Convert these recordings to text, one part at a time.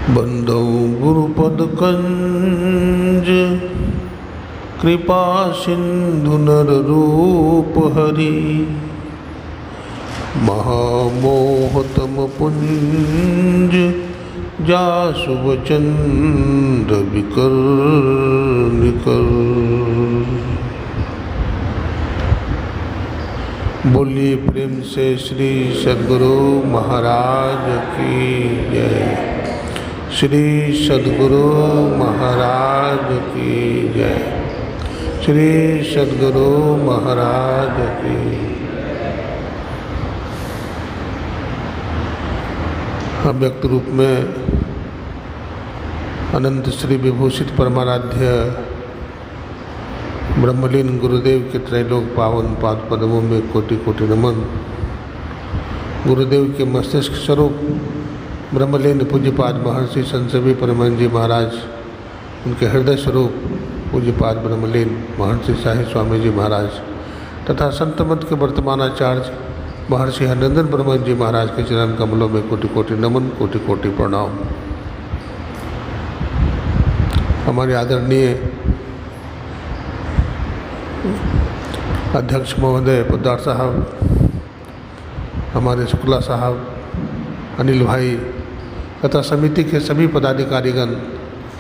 बंदौ गुरुपद कंज कृपा सिंधु नर रूप हरि महामोहतम पुंज जासु वचंद्र विकर निकर। बोलिए प्रेम से श्री सद्गुरु महाराज की जय। श्री सद्गुरु महाराज की जय। श्री सद्गुरु महाराज की। अव्यक्त रूप में अनंत श्री विभूषित परमाराध्य ब्रह्मलीन गुरुदेव के त्रैलोक पावन पाद पद्मों में कोटि कोटि नमन। गुरुदेव के मस्तिष्क स्वरूप ब्रह्मलीन पूज्यपाद महर्षि संत सभी परमानंद जी महाराज, उनके हृदय स्वरूप पूज्यपाद ब्रह्मलीन महर्षि शाही स्वामी जी महाराज तथा संत मत के वर्तमान आचार्य महर्षि हरनंदन ब्रह्मन जी महाराज के चरण कमलों में कोटि कोटि नमन, कोटि कोटि प्रणाम। हमारे आदरणीय अध्यक्ष महोदय पोद्दार साहब, हमारे शुक्ला साहब, अनिल भाई तथा समिति के सभी पदाधिकारीगण,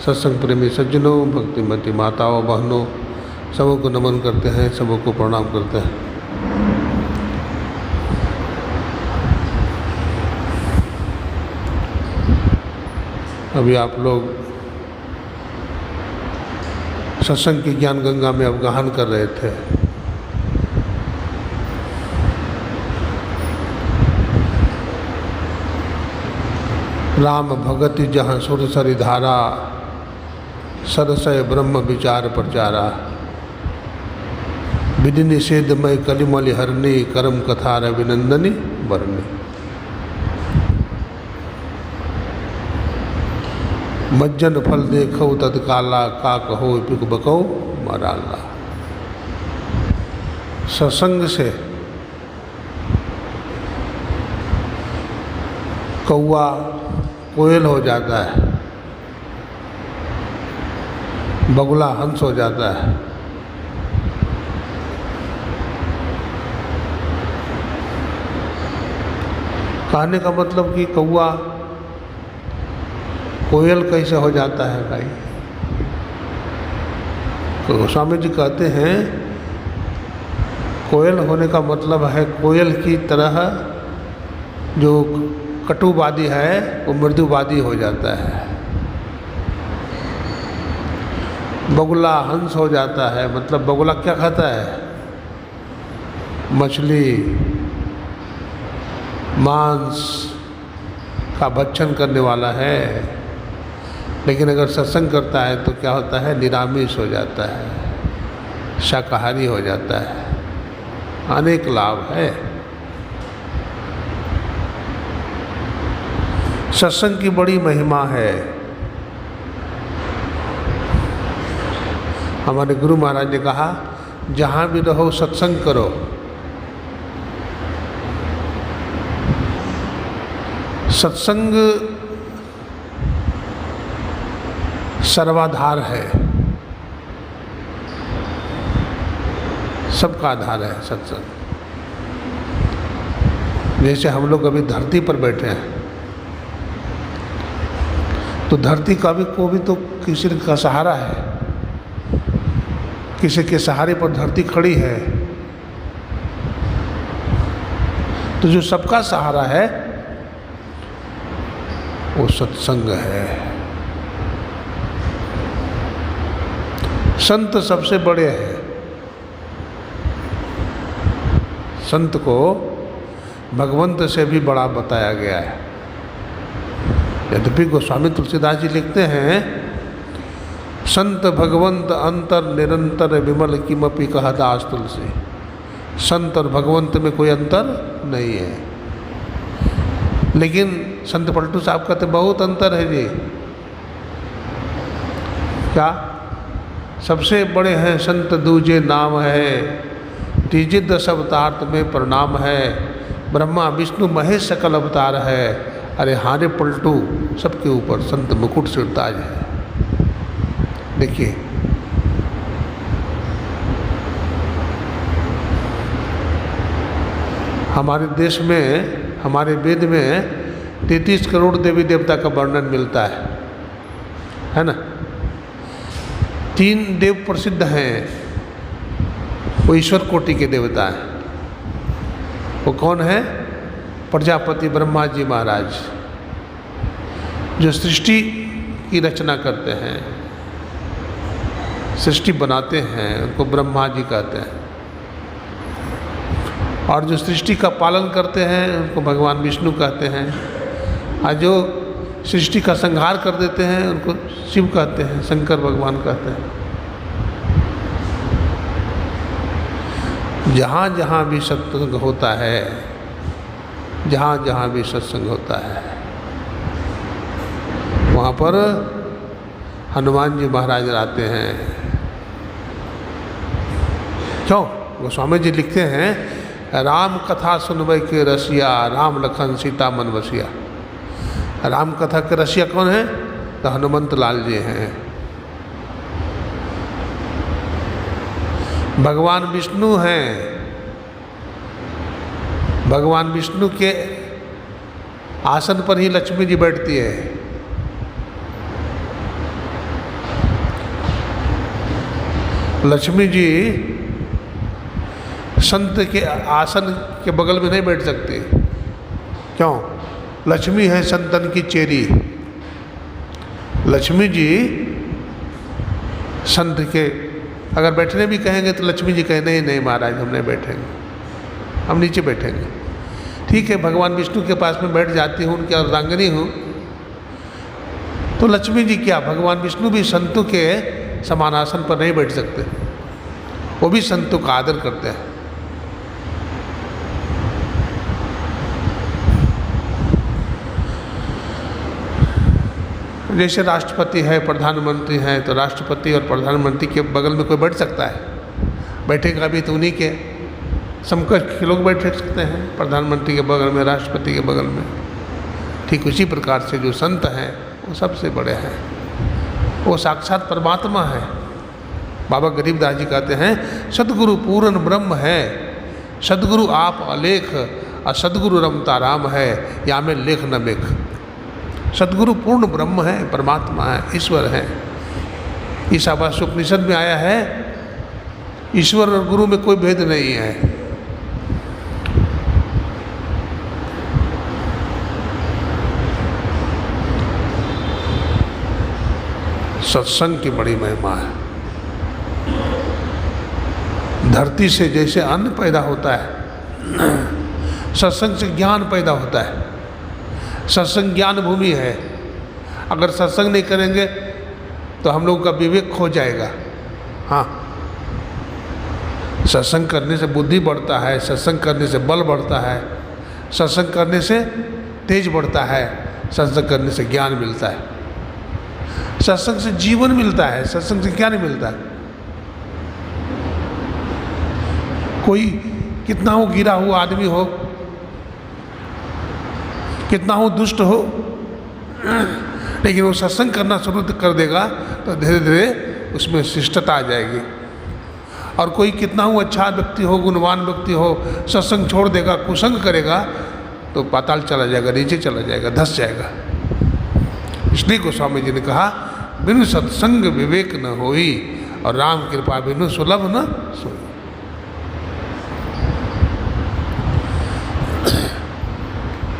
सत्संग प्रेमी सज्जनों, भक्तिमती माताओं बहनों, सबों को नमन करते हैं, सबों को प्रणाम करते हैं। अभी आप लोग सत्संग की ज्ञान गंगा में अवगाहन कर रहे थे। राम भगति जहाँ सुर सरि धारा, सरसय ब्रह्म विचार प्रचारा। विधि निषेधमय कलिमलि हरणी, करम कथा रविनंदनी बरनी। मज्जन फल देखो तत्काला, का कहो पिक बको मराला। सत्संग से कौआ कोयल हो जाता है, बगुला हंस हो जाता है। कहने का मतलब कि कौआ कोयल कैसे हो जाता है भाई? तो स्वामी जी कहते हैं कोयल होने का मतलब है कोयल की तरह जो कटुवादी है वो मृदुवादी हो जाता है। बगुला हंस हो जाता है, मतलब बगुला क्या खाता है? मछली, मांस का भक्षण करने वाला है। लेकिन अगर सत्संग करता है तो क्या होता है? निरामिष हो जाता है, शाकाहारी हो जाता है। अनेक लाभ है। सत्संग की बड़ी महिमा है। हमारे गुरु महाराज ने कहा, जहाँ भी रहो सत्संग करो। सत्संग सर्वाधार है, सबका आधार है सत्संग। जैसे हम लोग अभी धरती पर बैठे हैं तो धरती का भी को भी तो किसी का सहारा है, किसी के सहारे पर धरती खड़ी है। तो जो सबका सहारा है वो सत्संग है। संत सबसे बड़े हैं। संत को भगवंत से भी बड़ा बताया गया है। यद्यपि गोस्वामी तुलसीदास जी लिखते हैं, संत भगवंत अंतर निरंतर विमल किमपि कहा दास तुलसी। संत और भगवंत में कोई अंतर नहीं है। लेकिन संत पलटू साहब कहते बहुत अंतर है जी। क्या? सबसे बड़े हैं संत दूजे नाम है, तीजे दश अवतार में प्रणाम है। ब्रह्मा विष्णु महेश सकल अवतार है, अरे हारे पलटू सबके ऊपर संत मुकुट सिरताज है। देखिए, हमारे देश में, हमारे वेद में 33 करोड़ देवी देवता का वर्णन मिलता है ना। 3 देव प्रसिद्ध हैं, वो ईश्वर कोटि के देवता हैं। वो कौन है? प्रजापति ब्रह्मा जी महाराज, जो सृष्टि की रचना करते हैं, सृष्टि बनाते हैं, उनको ब्रह्मा जी कहते हैं। और जो सृष्टि का पालन करते हैं उनको भगवान विष्णु कहते हैं। और जो सृष्टि का संहार कर देते हैं उनको शिव कहते हैं, शंकर भगवान कहते हैं। जहाँ जहाँ भी सत्संग होता है, जहाँ जहाँ भी सत्संग होता है, वहाँ पर हनुमान जी महाराज आते हैं। क्यों? गोस्वामी जी लिखते हैं, राम कथा सुनबै के रसिया, राम लखन सीता मन बसिया। राम कथा के रसिया कौन है? तो हनुमंत लाल जी हैं। भगवान विष्णु हैं। भगवान विष्णु के आसन पर ही लक्ष्मी जी बैठती है। लक्ष्मी जी संत के आसन के बगल में नहीं बैठ सकती। क्यों? लक्ष्मी है संतन की चेरी। लक्ष्मी जी संत के अगर बैठने भी कहेंगे तो लक्ष्मी जी कहें नहीं नहीं महाराज हम नहीं बैठेंगे, हम नीचे बैठेंगे। ठीक है, भगवान विष्णु के पास में बैठ जाती हूँ, उनकी अर्धांगिनी हूँ, तो लक्ष्मी जी क्या, भगवान विष्णु भी संतों के समान आसन पर नहीं बैठ सकते। वो भी संतों का आदर करते हैं। जैसे राष्ट्रपति है, प्रधानमंत्री है, तो राष्ट्रपति और प्रधानमंत्री के बगल में कोई बैठ सकता है? बैठेगा भी तो उन्हीं के समकक्ष के लोग बैठ सकते हैं, प्रधानमंत्री के बगल में, राष्ट्रपति के बगल में। ठीक उसी प्रकार से जो संत हैं वो सबसे बड़े हैं, वो साक्षात परमात्मा है। बाबा गरीबदास जी कहते हैं, सदगुरु पूर्ण ब्रह्म है, सदगुरु आप अलेख, और सदगुरु रमता राम है, या में लेख न मेख। सदगुरु पूर्ण ब्रह्म है, परमात्मा है, ईश्वर है। ईशावास्य उपनिषद में आया है, ईश्वर और गुरु में कोई भेद नहीं है। सत्संग की बड़ी महिमा है। धरती से जैसे अन्न पैदा होता है, सत्संग से ज्ञान पैदा होता है। सत्संग ज्ञान भूमि है। अगर सत्संग नहीं करेंगे तो हम लोगों का विवेक खो जाएगा। हाँ, सत्संग करने से बुद्धि बढ़ता है, सत्संग करने से बल बढ़ता है, सत्संग करने से तेज बढ़ता है, सत्संग करने से ज्ञान मिलता है, सत्संग से जीवन मिलता है। सत्संग से क्या नहीं मिलता है? कोई कितना हो गिरा हुआ आदमी हो, कितना हो दुष्ट हो, लेकिन वो सत्संग करना शुरू कर देगा तो धीरे धीरे उसमें शिष्टता आ जाएगी। और कोई कितना हो अच्छा व्यक्ति हो, गुणवान व्यक्ति हो, सत्संग छोड़ देगा, कुसंग करेगा तो पाताल चला जाएगा, नीचे चला जाएगा, धंस जाएगा। इसलिए गोस्वामी जी ने कहा, बिनु सत्संग विवेक न होई, और राम कृपा बिनु सुलभ न सोई।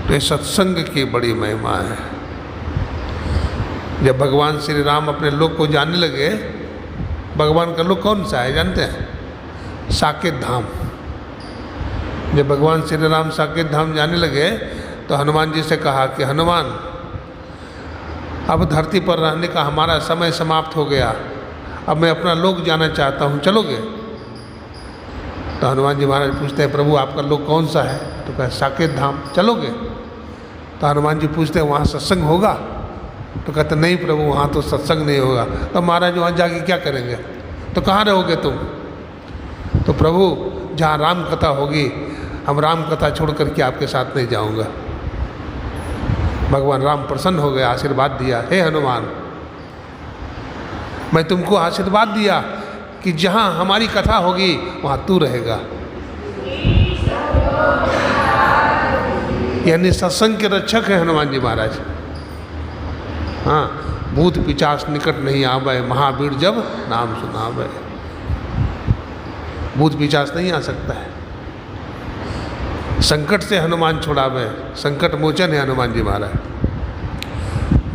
तो सत्संग की बड़ी महिमा है। जब भगवान श्री राम अपने लोक को जानने लगे, भगवान का लोक कौन सा है जानते हैं? साकेत धाम। जब भगवान श्री राम साकेत धाम जाने लगे तो हनुमान जी से कहा कि हनुमान, अब धरती पर रहने का हमारा समय समाप्त हो गया, अब मैं अपना लोक जाना चाहता हूँ, चलोगे? तो हनुमान जी महाराज पूछते हैं, प्रभु आपका लोक कौन सा है? तो कहा साकेत धाम, चलोगे? तो हनुमान जी पूछते हैं, वहाँ सत्संग होगा? तो कहते नहीं प्रभु, वहाँ तो सत्संग नहीं होगा। तो महाराज वहाँ जाके क्या करेंगे? तो कहाँ रहोगे तुम? तो प्रभु जहाँ राम कथा होगी, हम राम कथा छोड़ करके आपके साथ नहीं जाऊँगा। भगवान राम प्रसन्न हो गए, आशीर्वाद दिया, हे हनुमान, मैं तुमको आशीर्वाद दिया कि जहाँ हमारी कथा होगी वहाँ तू रहेगा। यानी सत्संग के रक्षक है हनुमान जी महाराज। हाँ, भूत पिशाच निकट नहीं आवे, महावीर जब नाम सुनावे। भूत पिशाच नहीं आ सकता है। संकट से हनुमान छुड़ावे, संकट मोचन है हनुमान जी महाराज।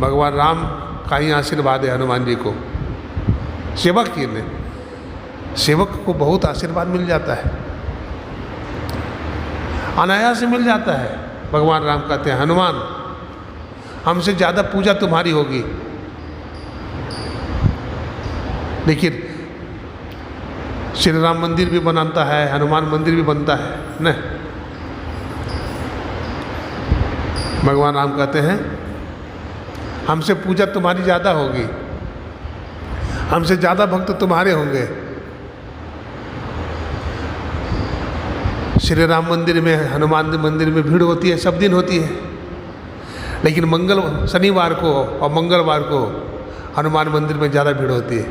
भगवान राम का ही आशीर्वाद है हनुमान जी को। सेवक ही ने, सेवक को बहुत आशीर्वाद मिल जाता है, अनायास से मिल जाता है। भगवान राम कहते हैं, हनुमान हमसे ज़्यादा पूजा तुम्हारी होगी, लेकिन श्री राम मंदिर भी बनाता है, हनुमान मंदिर भी बनता है न। भगवान राम कहते हैं, हमसे पूजा तुम्हारी ज़्यादा होगी, हमसे ज़्यादा भक्त तुम्हारे होंगे। श्री राम मंदिर में, हनुमान मंदिर में भीड़ होती है, सब दिन होती है, लेकिन शनिवार को और मंगलवार को हनुमान मंदिर में ज़्यादा भीड़ होती है,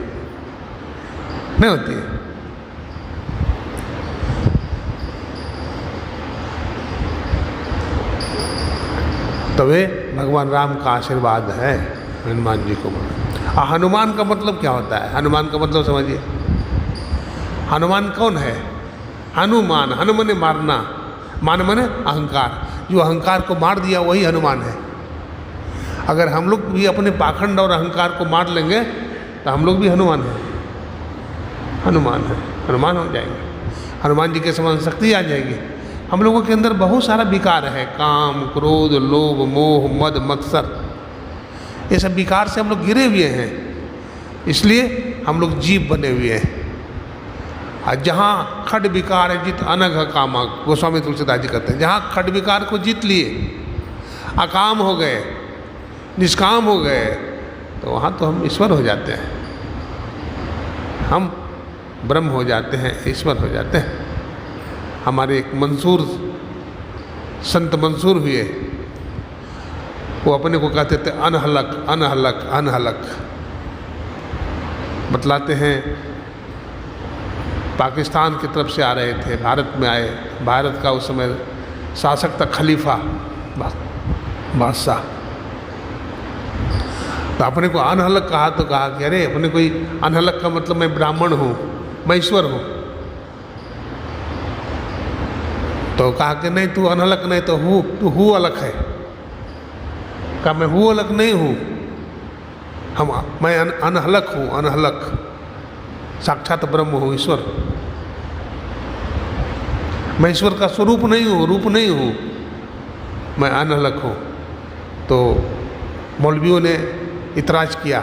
नहीं होती है? तो वे भगवान राम का आशीर्वाद है हनुमान जी को। हनुमान का मतलब क्या होता है? हनुमान का मतलब समझिए, हनुमान कौन है? हनुमान, हनु मने मारना, मान मने अहंकार। जो अहंकार को मार दिया वही हनुमान है। अगर हम लोग भी अपने पाखंड और अहंकार को मार लेंगे तो हम लोग भी हनुमान हैं, हनुमान है, हनुमान हो जाएंगे। हनुमान जी के समान शक्ति आ जाएगी। हम लोगों के अंदर बहुत सारा विकार है, काम, क्रोध, लोभ, मोह, मद, मत्सर, ये सब विकार से हम लोग घिरे हुए हैं, इसलिए हम लोग जीव बने हुए हैं। और जहाँ खड विकार है जित अनघ कामा, गोस्वामी तुलसीदास जी कहते हैं, जहाँ खड विकार को जीत लिए, अकाम हो गए, निष्काम हो गए, तो वहाँ तो हम ईश्वर हो जाते हैं, हम ब्रह्म हो जाते हैं, ईश्वर हो जाते हैं। हमारे एक मंसूर संत मंसूर हुए, वो अपने को कहते थे अनहलक, अनहलक, अनहलक। बतलाते हैं पाकिस्तान की तरफ से आ रहे थे, भारत में आए। भारत का उस समय शासक था खलीफा, बादशाह। तो अपने को अनहलक कहा तो कहा कि अरे अपने कोई अनहलक का मतलब मैं ब्राह्मण हूँ, मैं ईश्वर हूँ। तो कहा कि नहीं तू अनहलक नहीं तो हूँ, तू हूँ अलग है। कहा मैं हूँ अलग नहीं हूँ, मैं अनहलक हूँ, अनहलक, साक्षात ब्रह्म हूँ, ईश्वर। मैं ईश्वर का स्वरूप नहीं हूँ, रूप नहीं हूँ, मैं अनहलक हूँ। तो मौलवियों ने इतराज़ किया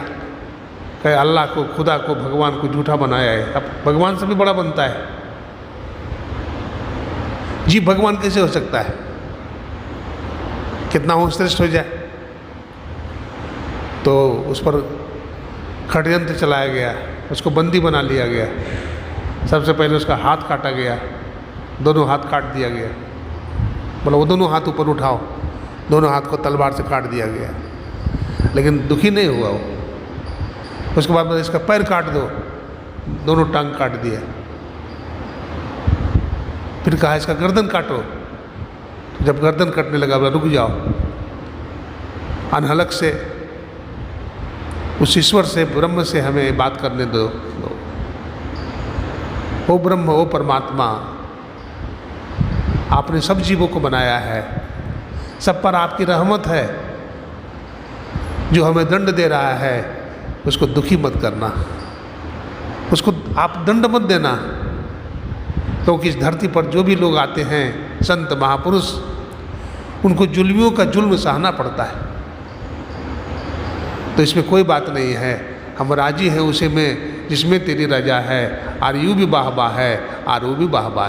कि अल्लाह को, खुदा को, भगवान को झूठा बनाया है। अब भगवान से भी बड़ा बनता है, जीव भगवान कैसे हो सकता है? कितना हो श्रेष्ठ हो जाए। तो उस पर षड्यंत्र चलाया गया, उसको बंदी बना लिया गया। सबसे पहले उसका हाथ काटा गया, दोनों हाथ काट दिया गया। बोला वो दोनों हाथ ऊपर उठाओ, दोनों हाथ को तलवार से काट दिया गया, लेकिन दुखी नहीं हुआ वो। उसके बाद में इसका पैर काट दो, दोनों टांग काट दिया। फिर कहा इसका गर्दन काटो, तो जब गर्दन कटने लगा बोला रुक जाओ, अनहलक से, उस ईश्वर से, ब्रह्म से हमें बात करने दो। ओ ब्रह्म, ओ परमात्मा, आपने सब जीवों को बनाया है, सब पर आपकी रहमत है। जो हमें दंड दे रहा है उसको दुखी मत करना, उसको आप दंड मत देना, क्योंकि इस धरती पर जो भी लोग आते हैं, संत महापुरुष, उनको जुल्मियों का जुल्म सहना पड़ता है। तो इसमें कोई बात नहीं है, हम राजी हैं उसी में जिसमें तेरी रजा है। आर यू भी वाहबा है, आर वो भी वाहबा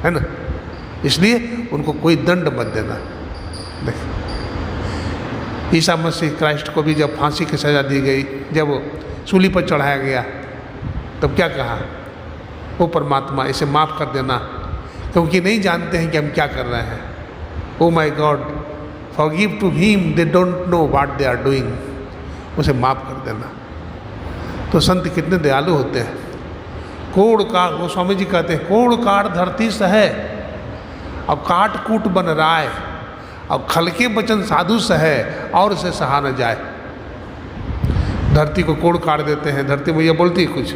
है ना। इसलिए उनको कोई दंड मत देना। देख, ईसा मसीह क्राइस्ट को भी जब फांसी की सज़ा दी गई, जब सूली पर चढ़ाया गया, तब क्या कहा? वो परमात्मा इसे माफ़ कर देना, क्योंकि नहीं जानते हैं कि हम क्या कर रहे हैं। Oh my god, forgive to him they don't know what they are doing, उसे माफ़ कर देना। तो संत कितने दयालु होते हैं। कोड़ काट, वो स्वामी जी कहते हैं, कोड़ काट धरती सहे अब काट कूट बन राय, अब खलके बचन साधु सहे और उसे सहा न जाए। धरती को कोड़ काट देते हैं, धरती मैया बोलती है कुछ,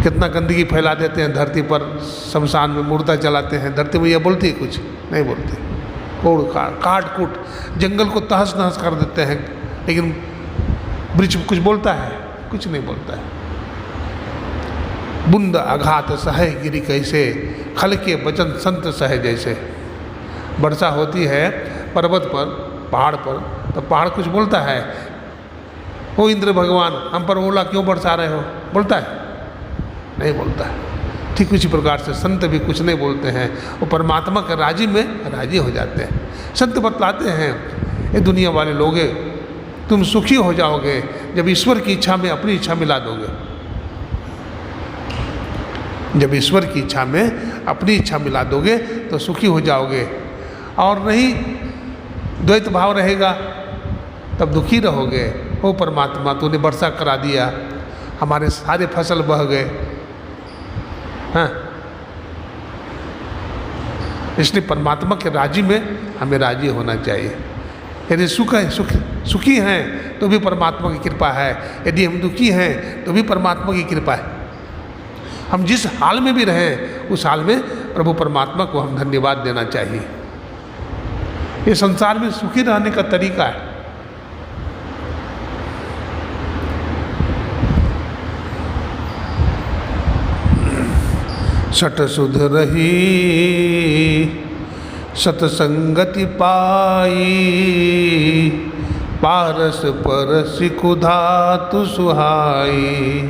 कितना गंदगी फैला देते हैं धरती पर, शमशान में मुर्दा जलाते हैं, धरती मैया बोलती है कुछ नहीं बोलती। कोड़ काट कूट, जंगल को तहस नहस कर देते हैं, लेकिन वृक्ष कुछ बोलता है? कुछ नहीं बोलता है। बुंद आघात सहे गिरी कैसे, खल के वचन संत सहे जैसे। वर्षा होती है पर्वत पर, पहाड़ पर, तो पहाड़ कुछ बोलता है? ओ इंद्र भगवान, हम पर ओला क्यों बरसा रहे हो? बोलता है? नहीं बोलता है। ठीक उसी प्रकार से संत भी कुछ नहीं बोलते हैं, वो परमात्मा के राजी में राजी हो जाते हैं। संत बतलाते हैं, ये दुनिया वाले लोग, तुम सुखी हो जाओगे जब ईश्वर की इच्छा में अपनी इच्छा मिला दोगे। जब ईश्वर की इच्छा में अपनी इच्छा मिला दोगे तो सुखी हो जाओगे, और नहीं द्वैत भाव रहेगा तब दुखी रहोगे। ओ परमात्मा, तूने वर्षा करा दिया, हमारे सारे फसल बह गए। हाँ, इसलिए परमात्मा के राजी में हमें राजी होना चाहिए। यदि सुखी हैं तो भी परमात्मा की कृपा है, यदि हम दुखी हैं तो भी परमात्मा की कृपा है। हम जिस हाल में भी रहें उस हाल में प्रभु परमात्मा को हम धन्यवाद देना चाहिए। ये संसार में सुखी रहने का तरीका है। सट सुध रही सतसंगति पाई, पारस परस कुधातु सुहाई।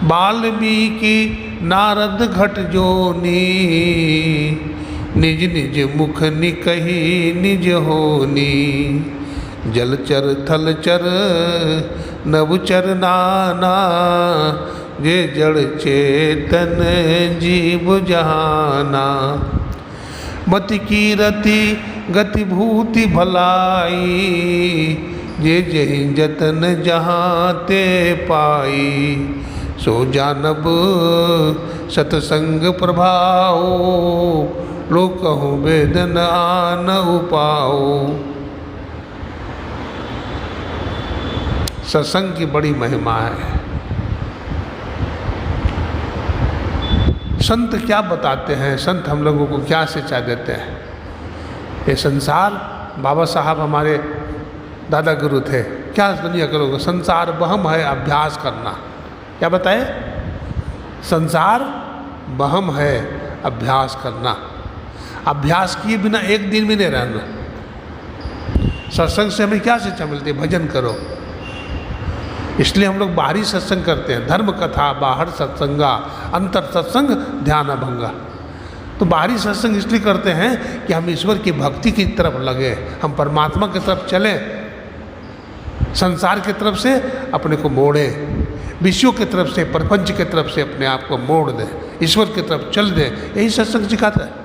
वाल्मीकि नारद घट जोनी, निज निज मुख निकही निज होनी। जलचर थलचर नवचर नाना, जे जड़ चेतन जीव जहाना। मति की रति गति भूति भलाई, जे जहि जतन जहाँ ते पाई। सो जानब सतसंग प्रभाओ, लोक कहूँ वेदन आन उपाओ। सत्संग की बड़ी महिमा है। संत क्या बताते हैं, संत हम लोगों को क्या शिक्षा देते हैं? ये संसार, बाबा साहब हमारे दादा गुरु थे, क्या दुनिया करोगे? संसार वहम है, अभ्यास करना। क्या बताए? संसार वहम है, अभ्यास करना। अभ्यास किए बिना एक दिन भी नहीं रहना। सत्संग से हमें क्या शिक्षा मिलती है? भजन करो। इसलिए हम लोग बाहरी सत्संग करते हैं, धर्म कथा बाहर सत्संगा, अंतर सत्संग ध्यान भंगा। तो बाहरी सत्संग इसलिए करते हैं कि हम ईश्वर की भक्ति की तरफ लगे, हम परमात्मा की तरफ चलें, संसार की तरफ से अपने को मोड़ें, विषयों की तरफ से, प्रपंच की तरफ से अपने आप को मोड़ दें, ईश्वर की तरफ चल दें। यही सत्संग सिखाता है।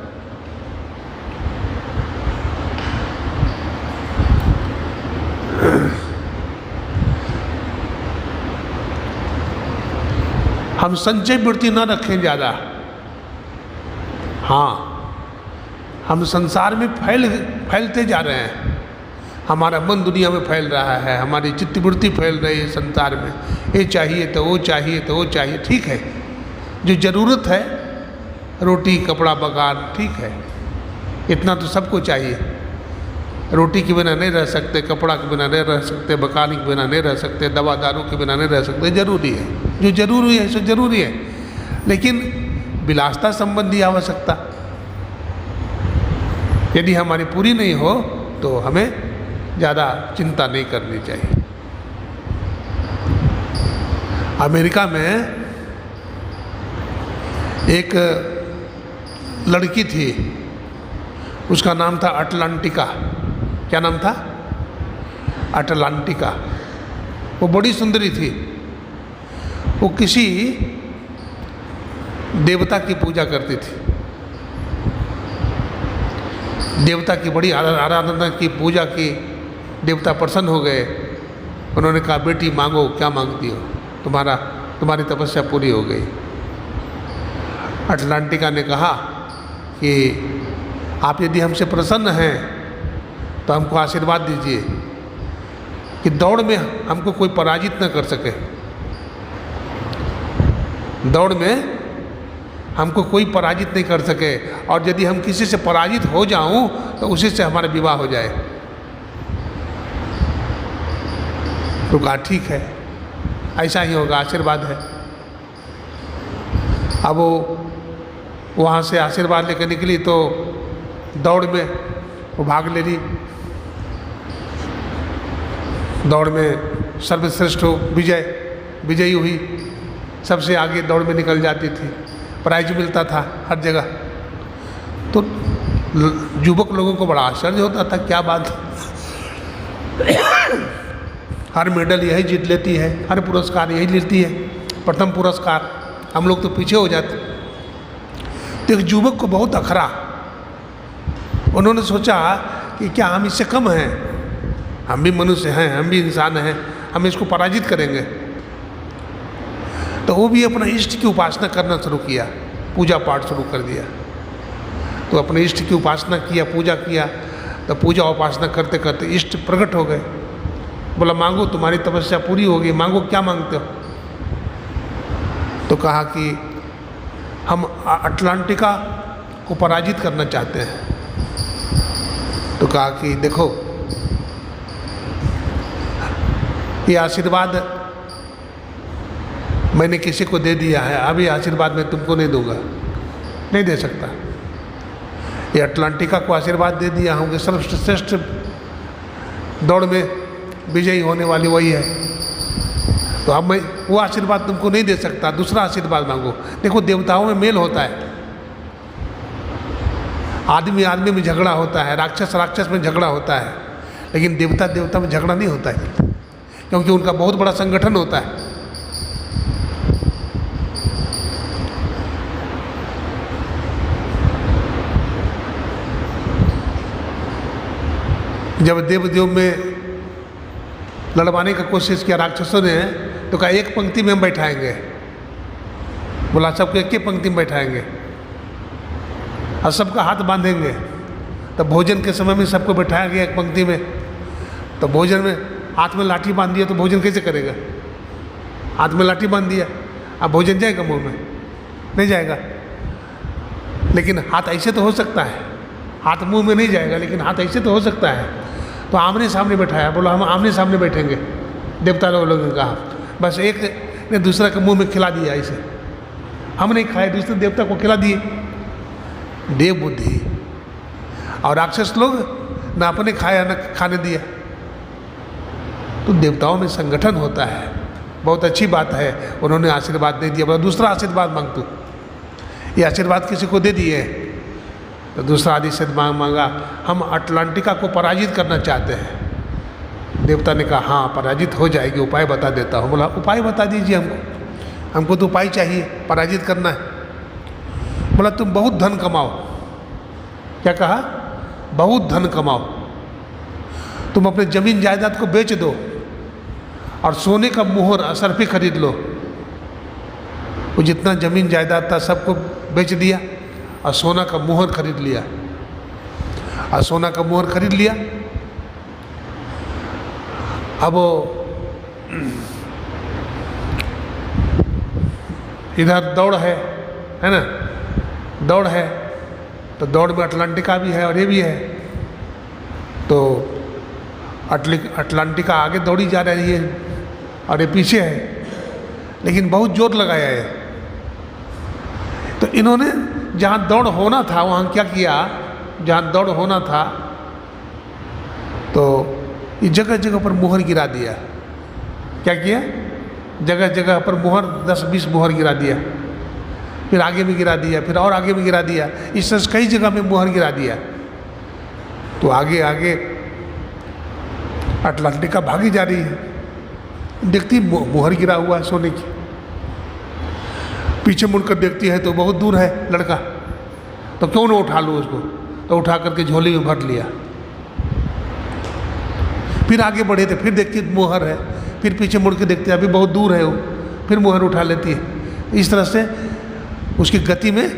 हम संचय वृत्ति न रखें ज़्यादा। हाँ, हम संसार में फैलते जा रहे हैं। हमारा मन दुनिया में फैल रहा है, हमारी चित्तवृत्ति फैल रही है संसार में। ये चाहिए तो वो चाहिए तो वो चाहिए। ठीक है, जो ज़रूरत है, रोटी कपड़ा मकान, ठीक है, इतना तो सबको चाहिए। रोटी के बिना नहीं रह सकते, कपड़ा के बिना नहीं रह सकते, मकान के बिना नहीं रह सकते, दवा दारू के बिना नहीं रह सकते। जरूरी है, जो जरूरी है सो जरूरी है। लेकिन विलासता संबंधी आवश्यकता यदि हमारी पूरी नहीं हो तो हमें ज़्यादा चिंता नहीं करनी चाहिए। अमेरिका में एक लड़की थी, उसका नाम था अटलांटिका। क्या नाम था? अटलांटिका। वो बड़ी सुंदरी थी। वो किसी देवता की पूजा करती थी। देवता की बड़ी आराधना की, पूजा की, देवता प्रसन्न हो गए। उन्होंने कहा बेटी मांगो, क्या मांगती हो, तुम्हारी तपस्या पूरी हो गई। अटलांटिका ने कहा कि आप यदि हमसे प्रसन्न हैं तो हमको आशीर्वाद दीजिए कि दौड़ में हमको कोई पराजित न कर सके, दौड़ में हमको कोई पराजित नहीं कर सके, और यदि हम किसी से पराजित हो जाऊं तो उसी से हमारा विवाह हो जाए। तो कहा ठीक है, ऐसा ही होगा, आशीर्वाद है। अब वो वहाँ से आशीर्वाद लेकर निकली तो दौड़ में वो भाग ले ली। दौड़ में सर्वश्रेष्ठ विजयी हुई, सबसे आगे दौड़ में निकल जाती थी, प्राइज मिलता था हर जगह। तो युवक लोगों को बड़ा आश्चर्य होता था, क्या बात है, हर मेडल यही जीत लेती है, हर पुरस्कार यही लेती है, प्रथम पुरस्कार, हम लोग तो पीछे हो जाते। तो एक युवक को बहुत अखरा, उन्होंने सोचा कि क्या हम इससे कम हैं, हम भी मनुष्य हैं, हम भी इंसान हैं, हम इसको पराजित करेंगे। तो वो भी अपना इष्ट की उपासना करना शुरू किया, पूजा पाठ शुरू कर दिया। तो अपने इष्ट की उपासना किया, पूजा किया। तो पूजा उपासना करते करते इष्ट प्रकट हो गए। बोला मांगो, तुम्हारी तपस्या पूरी होगी, मांगो, क्या मांगते हो। तो कहा कि हम अटलांटिका को पराजित करना चाहते हैं। तो कहा कि देखो, ये आशीर्वाद मैंने किसी को दे दिया है, अभी आशीर्वाद मैं तुमको नहीं दूंगा, नहीं दे सकता। ये अटलांटिका को आशीर्वाद दे दिया हूँ कि सर्वश्रेष्ठ दौड़ में विजयी होने वाली वही है, तो अब मैं वो आशीर्वाद तुमको नहीं दे सकता, दूसरा आशीर्वाद मांगो। देखो, देवताओं में मेल होता है, आदमी आदमी में झगड़ा होता है, राक्षस राक्षस में झगड़ा होता है, लेकिन देवता देवता में झगड़ा नहीं होता है, क्योंकि उनका बहुत बड़ा संगठन होता है। जब देवदेव में लड़वाने का कोशिश किया राक्षसों ने, तो कहा एक पंक्ति में हम बैठाएंगे। बोला सबको एक ही पंक्ति में बैठाएंगे और सबका हाथ बांधेंगे। तो भोजन के समय में सबको बैठाया गया एक पंक्ति में। तो भोजन में हाथ में लाठी बांध दिया तो भोजन कैसे करेगा, हाथ में लाठी बांध दिया, अब भोजन जाएगा मुंह में, नहीं जाएगा। लेकिन हाथ ऐसे तो हो सकता है, हाथ मुंह में नहीं जाएगा, लेकिन हाथ ऐसे तो हो सकता है। तो आमने सामने बैठाया, बोला हम आमने सामने बैठेंगे। देवता लोगों ने कहा, बस एक ने दूसरा के मुंह में खिला दिया ऐसे, हम नहीं खाए, दूसरे देवता को खिला दिए। देव बुद्धि। और राक्षस लोग ना अपने खाया ना खाने दिया। तो देवताओं में संगठन होता है, बहुत अच्छी बात है। उन्होंने आशीर्वाद दे दिया, बोला दूसरा आशीर्वाद मांग तू। ये आशीर्वाद किसी को दे दिए, तो दूसरा आशीर्वाद मांगा, हम अटलांटिका को पराजित करना चाहते हैं। देवता ने कहा हाँ पराजित हो जाएगी, उपाय बता देता हूँ। बोला उपाय बता दीजिए हमको तो उपाय चाहिए, पराजित करना है। बोला तुम बहुत धन कमाओ। क्या कहा? बहुत धन कमाओ, तुम अपने जमीन जायदाद को बेच दो और सोने का मोहर असरफी खरीद लो। वो जितना जमीन जायदाद था सबको बेच दिया और सोना का मोहर खरीद लिया। और सोना का मोहर खरीद लिया। अब इधर दौड़ है ना, दौड़ है, तो दौड़ में अटलांटिका भी है और ये भी है। तो अटलांटिका आगे दौड़ी जा रही है और ये पीछे है, लेकिन बहुत जोर लगाया है। तो इन्होंने जहाँ दौड़ होना था वहाँ क्या किया, जहाँ दौड़ होना था तो ये जगह जगह पर मोहर गिरा दिया। क्या किया? जगह जगह पर मोहर 10-20 मोहर गिरा दिया, फिर आगे भी गिरा दिया, फिर और आगे भी गिरा दिया। इस तरह कई जगह में मोहर गिरा दिया। तो आगे आगे अटलांटिका भागी जा रही है, देखती मोहर गिरा हुआ है सोने की। पीछे मुड़कर देखती है तो बहुत दूर है लड़का, तो क्यों ना उठा लूँ उसको। तो उठा करके झोली में भर लिया। फिर आगे बढ़े थे, फिर देखती मोहर है, फिर पीछे मुड़ के देखते अभी बहुत दूर है वो, फिर मोहर उठा लेती है। इस तरह से उसकी गति में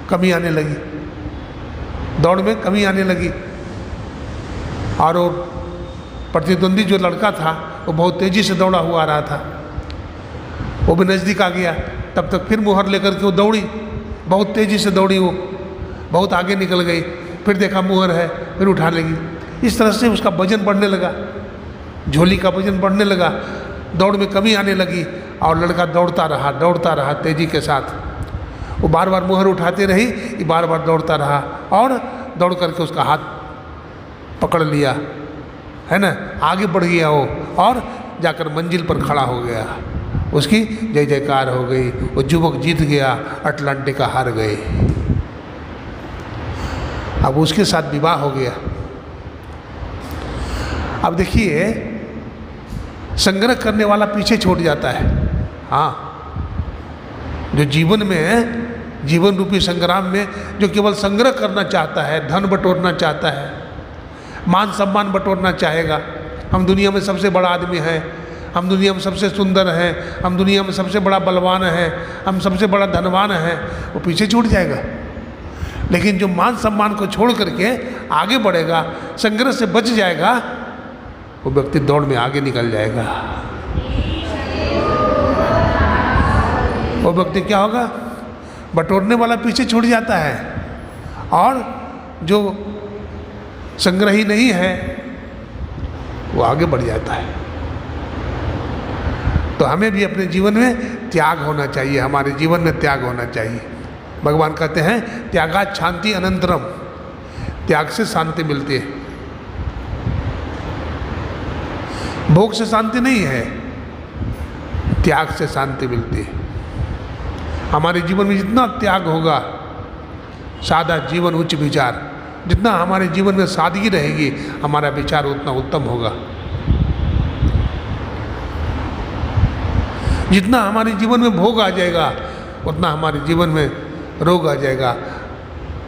कमी आने लगी, दौड़ में कमी आने लगी। और वो प्रतिद्वंदी जो लड़का था वो बहुत तेज़ी से दौड़ा हुआ आ रहा था, वो भी नज़दीक आ गया। तब तक फिर मोहर लेकर के वो दौड़ी, बहुत तेज़ी से दौड़ी, वो बहुत आगे निकल गई। फिर देखा मोहर है, फिर उठा लेगी। इस तरह से उसका वजन बढ़ने लगा, झोली का वजन बढ़ने लगा, दौड़ में कमी आने लगी। और लड़का दौड़ता रहा तेज़ी के साथ। वो बार बार मोहर उठाती रही, बार बार दौड़ता रहा और दौड़ करके उसका हाथ पकड़ लिया, है ना, आगे बढ़ गया वो और जाकर मंजिल पर खड़ा हो गया। उसकी जय जयकार हो गई, वो युवक जीत गया, अटलांटिका हार गए। अब उसके साथ विवाह हो गया। अब देखिए, संग्रह करने वाला पीछे छूट जाता है। हाँ, जो जीवन में, जीवन रूपी संग्राम में जो केवल संग्रह करना चाहता है, धन बटोरना चाहता है, मान सम्मान बटोरना चाहेगा, हम दुनिया में सबसे बड़ा आदमी है, हम दुनिया में सबसे सुंदर हैं, हम दुनिया में सबसे बड़ा बलवान हैं, हम सबसे बड़ा धनवान हैं, वो पीछे छूट जाएगा। लेकिन जो मान सम्मान को छोड़ करके आगे बढ़ेगा, संग्रह से बच जाएगा, वो व्यक्ति दौड़ में आगे निकल जाएगा। वो व्यक्ति क्या होगा, बटोरने वाला पीछे छूट जाता है और जो संग्रही नहीं है वो आगे बढ़ जाता है। तो हमें भी अपने जीवन में त्याग होना चाहिए, हमारे जीवन में त्याग होना चाहिए। भगवान कहते हैं त्यागात् शांति अनंतरम, त्याग से शांति मिलती है, भोग से शांति नहीं है, त्याग से शांति मिलती है। हमारे जीवन में जितना त्याग होगा, सादा जीवन उच्च विचार, जितना हमारे जीवन में सादगी रहेगी, हमारा विचार उतना उत्तम होगा। जितना हमारे जीवन में भोग आ जाएगा, उतना हमारे जीवन में रोग आ जाएगा।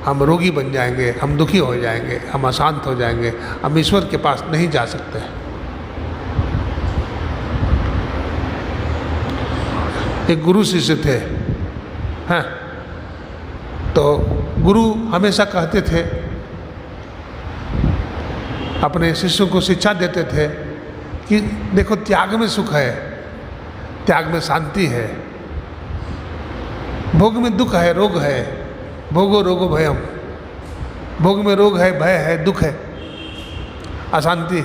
हम रोगी बन जाएंगे, हम दुखी हो जाएंगे, हम अशांत हो जाएंगे, हम ईश्वर के पास नहीं जा सकते। एक गुरु शिष्य थे, हाँ, तो गुरु हमेशा कहते थे, अपने शिष्यों को शिक्षा देते थे कि देखो, त्याग में सुख है, त्याग में शांति है, भोग में दुख है, रोग है, भोगो रोगो भयम, भोग में रोग है, भय है, दुख है, अशांति।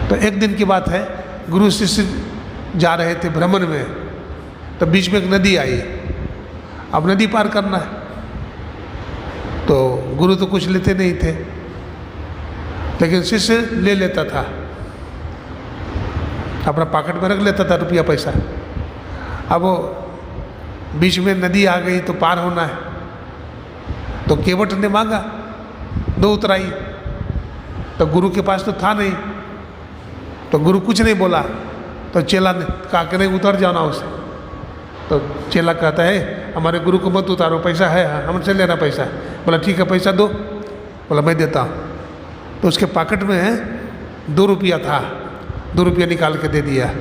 तो एक दिन की बात है, गुरु शिष्य जा रहे थे भ्रमण में, तो बीच में एक नदी आई। अब नदी पार करना है, तो गुरु तो कुछ लेते नहीं थे, लेकिन शिष्य ले लेता था, अपना पॉकेट में रख लेता था रुपया पैसा। अब वो बीच में नदी आ गई तो पार होना है, तो केवट ने मांगा, दो उतराई, तो गुरु के पास तो था नहीं, तो गुरु कुछ नहीं बोला। तो चेला ने कहा कि नहीं, उतर जाना उसे। तो चेला कहता है, हमारे गुरु को मत उतारो, पैसा है, हमसे लेना पैसा। बोला ठीक है, पैसा दो। बोला मैं देता हूँ। तो उसके पॉकेट में 2 रुपया था, 2 रुपया निकाल के दे दिया,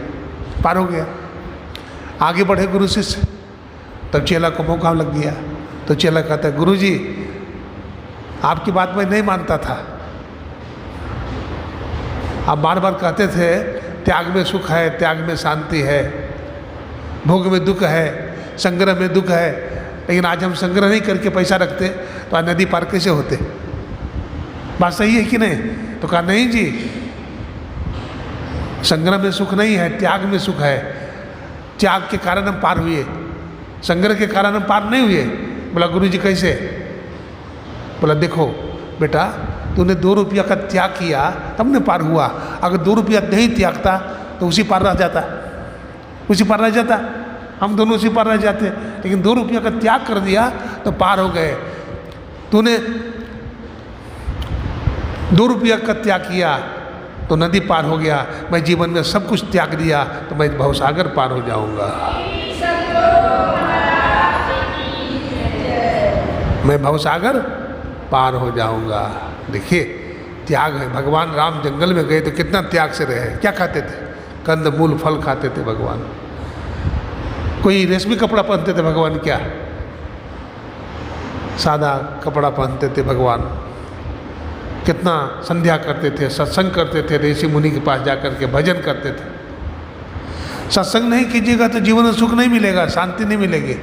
पार हो गया। आगे बढ़े गुरु शिष्य, तब चेला को मौका लग गया। तो चेला कहता है, गुरु जी आपकी बात मैं नहीं मानता था, आप बार बार कहते थे त्याग में सुख है, त्याग में शांति है, भोग में दुख है, संग्रह में दुख है, लेकिन आज हम संग्रह नहीं करके पैसा रखते तो आज नदी पार कैसे होते? बात सही है कि नहीं? तो कहा नहीं जी, संग्रह में सुख नहीं है, त्याग में सुख है। त्याग के कारण हम पार हुए, संग्रह के कारण हम पार नहीं हुए। बोला गुरु जी कैसे? बोला देखो बेटा, तूने 2 रुपया का त्याग किया तब ने पार हुआ। अगर 2 रुपया नहीं त्यागता तो उसी पार रह जाता, उसी पार रह जाता, हम दोनों उसी पार रह जाते। लेकिन 2 रुपया का त्याग कर दिया तो पार हो गए। तूने 2 रुपया का त्याग किया तो नदी पार हो गया। मैं जीवन में सब कुछ त्याग दिया तो मैं भवसागर पार हो जाऊंगा। मैं भवसागर पार हो जाऊंगा। देखिए त्याग है। भगवान राम जंगल में गए तो कितना त्याग से रहे। क्या खाते थे? कंद मूल फल खाते थे भगवान। कोई रेशमी कपड़ा पहनते थे भगवान? क्या सादा कपड़ा पहनते थे भगवान। कितना संध्या करते थे, सत्संग करते थे, ऋषि मुनि के पास जाकर के भजन करते थे। सत्संग नहीं कीजिएगा तो जीवन में सुख नहीं मिलेगा, शांति नहीं मिलेगी।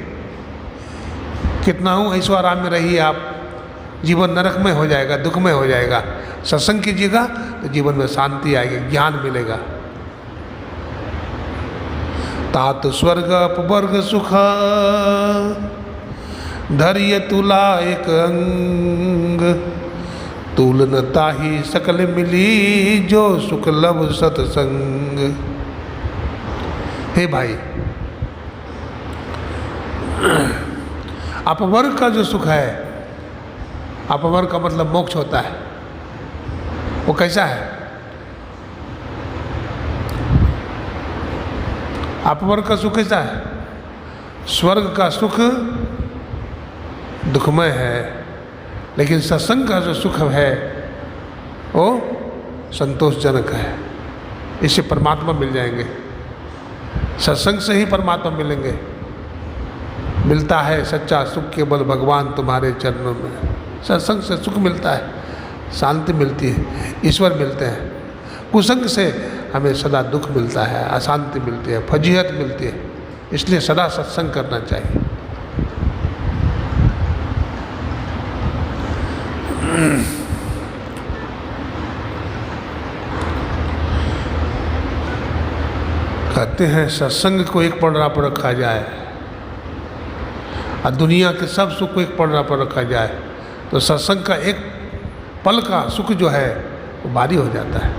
कितना हूँ ऐश्वर्य में रहिए आप, जीवन नरक में हो जाएगा, दुख में हो जाएगा। सत्संग कीजिएगा तो जीवन में शांति आएगी, ज्ञान मिलेगा। तात स्वर्ग अपवर्ग सुख धैर्य तुला एक अंग, तुलन ताहि सकल मिली जो सुख लब सत्संग। हे भाई, अपवर्ग का जो सुख है, अपवर्ग का मतलब मोक्ष होता है, वो कैसा है? अपवर्ग का सुख कैसा है? स्वर्ग का सुख दुखमय है, लेकिन सत्संग का जो सुख है वो संतोषजनक है। इससे परमात्मा मिल जाएंगे। सत्संग से ही परमात्मा मिलेंगे। मिलता है सच्चा सुख केवल भगवान तुम्हारे चरणों में। सत्संग से सुख मिलता है, शांति मिलती है, ईश्वर मिलते हैं। कुसंग से हमें सदा दुख मिलता है, अशांति मिलती है, फजीहत मिलती है। इसलिए सदा सत्संग करना चाहिए। कहते हैं सत्संग को एक पलड़ा पर रखा जाए और दुनिया के सब सुख को एक पलड़ा पर रखा जाए तो सत्संग का एक पल का सुख जो है वो भारी हो जाता है।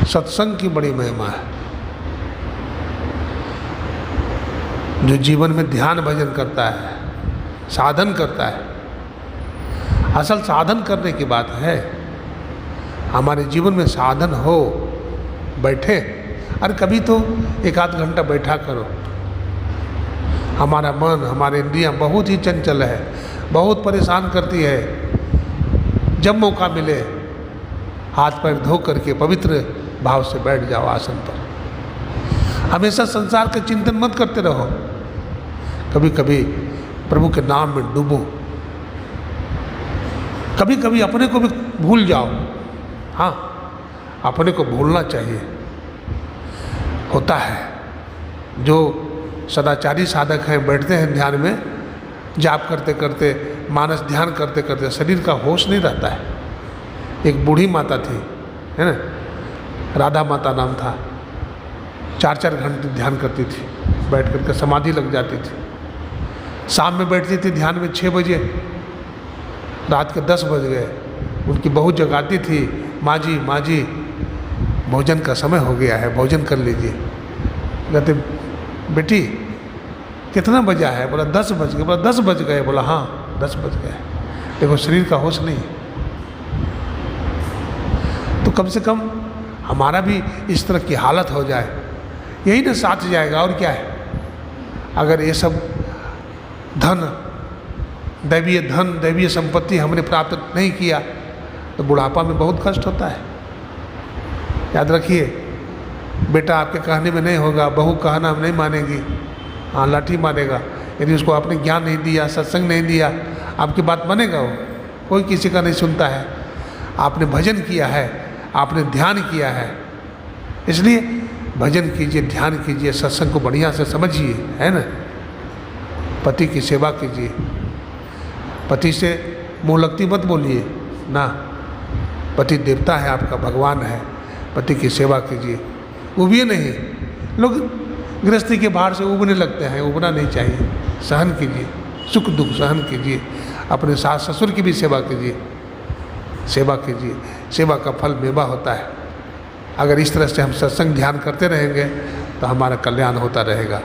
सत्संग की बड़ी महिमा है। जो जीवन में ध्यान भजन करता है, साधन करता है। असल साधन करने की बात है। हमारे जीवन में साधन हो, बैठे, अरे कभी तो एक आध घंटा बैठा करो। हमारा मन, हमारे इंद्रियां बहुत ही चंचल है, बहुत परेशान करती है। जब मौका मिले हाथ पैर धो करके पवित्र भाव से बैठ जाओ आसन पर। हमेशा संसार का चिंतन मत करते रहो। कभी कभी प्रभु के नाम में डूबो। कभी कभी अपने को भी भूल जाओ। हाँ, अपने को भूलना चाहिए। होता है जो सदाचारी साधक हैं, बैठते हैं ध्यान में, जाप करते करते, मानस ध्यान करते करते शरीर का होश नहीं रहता है। एक बूढ़ी माता थी, है ना, राधा माता नाम था। 4-4 घंटे ध्यान करती थी, बैठ करके समाधि लग जाती थी। शाम में बैठती थी ध्यान में 6 बजे, रात के 10 बज गए। उनकी बहू जगाती थी, माँ जी भोजन का समय हो गया है, भोजन कर लीजिए। कहते बेटी कितना बजा है? बोला 10 बज गए। बोला 10 बज गए? बोला हाँ 10 बज गए। देखो शरीर का होश नहीं। तो कम से कम हमारा भी इस तरह की हालत हो जाए, यही ना साथ जाएगा। और क्या है? अगर ये सब धन, दैवीय संपत्ति हमने प्राप्त नहीं किया तो बुढ़ापा में बहुत कष्ट होता है। याद रखिए, बेटा आपके कहने में नहीं होगा, बहू कहना नहीं मानेगी, हाँ लाठी मारेगा। यदि उसको आपने ज्ञान नहीं दिया, सत्संग नहीं दिया, आपकी बात मानेगा वो? कोई किसी का नहीं सुनता है। आपने भजन किया है, आपने ध्यान किया है, इसलिए भजन कीजिए, ध्यान कीजिए, सत्संग को बढ़िया से समझिए, है ना। पति की सेवा कीजिए। पति से मुँह लगती मत बोलिए ना। पति देवता है आपका, भगवान है। पति की सेवा कीजिए। उबिए नहीं। लोग गृहस्थी के भार से उबने लगते हैं, उबना नहीं चाहिए। सहन कीजिए, सुख दुख सहन कीजिए। अपने सास ससुर की भी सेवा कीजिए, सेवा कीजिए। सेवा का फल मेवा होता है। अगर इस तरह से हम सत्संग ध्यान करते रहेंगे तो हमारा कल्याण होता रहेगा।